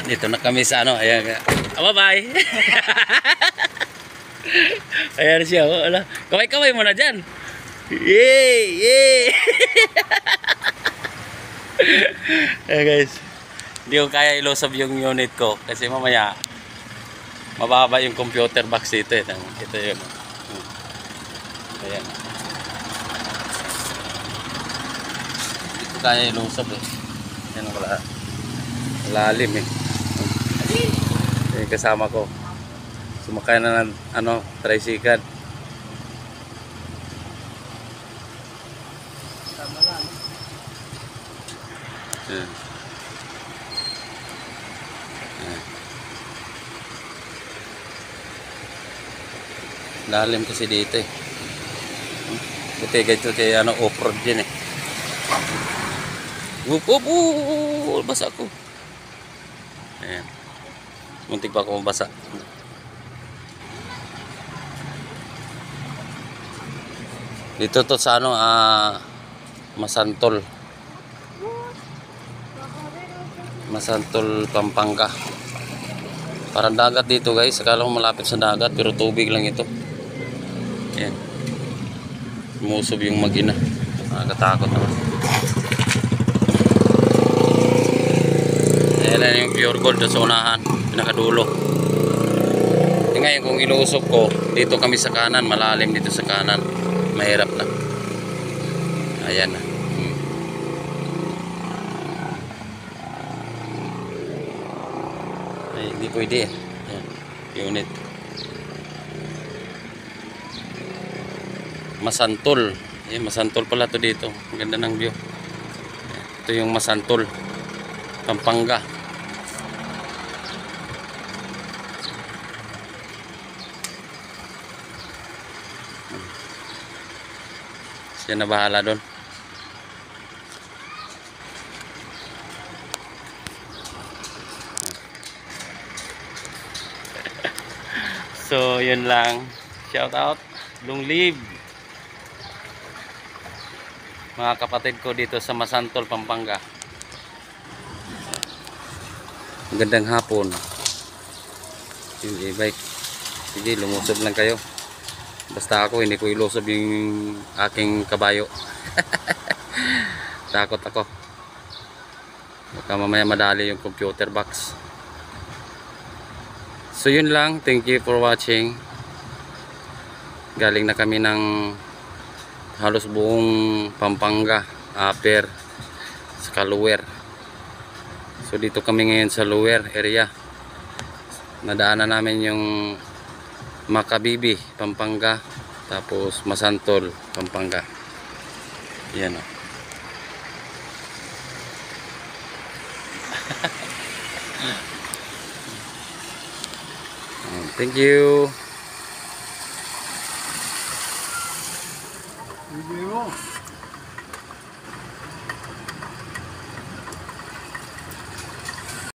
Dito na kami sa ano. Ayan. Bye-bye. Ayan siya. Oh, ala. Kaway-kaway mo na dyan. Yay! Yay! Ayan guys. Hindi ko kaya ilusab yung unit ko. Kasi mamaya mababa yung computer box dito. Ito yun. Ayan. Hindi ko kaya ilusab eh. Ayan wala. Lalim eh. Ayan kasama ko. Sumakay na ng ano, tricycle. Tama lang. Ayan. Ayan. Lalim kasi dito eh. Buti ganito kay ano, off-road din eh. Basa ako. Ayan. Muntik pa ako mabasa. Dito to sa ano, Masantol. Masantol, Pampanga. Parang dagat dito guys. Akala ko malapit sa dagat pero tubig lang ito. Ayan. Sumusob yung magina. Nakakatakot naman. Ayan na yung pure gold sa unahan. Pinakadulo. Ngayon kung ilusok ko, dito kami sa kanan. Malalim dito sa kanan. Mahirap na. Ayan na. Ay, hindi pwede eh. Ayan. Unit. Masantol. Ayan, Masantol pala to dito. Ang ganda ng view. Ito yung Masantol. Pampanga. Siya na bahala doon. So, yun lang. Shout out. Long live. Mga kapatid ko dito sa Masantol, Pampanga. Magandang hapon. Yung e-bike. Sige, lumusob lang kayo. Basta ako, hindi ko ilusob yung aking kabayo. Takot ako. Baka mamaya madali yung computer box. So yun lang. Thank you for watching. Galing na kami ng halos buong Pampanga, upper, sa lower. So dito kami ngayon sa lower area. Nadaanan namin yung Makabibi, Pampanga, tapos Masantol, Pampanga. Yan o. Thank you. Video mo.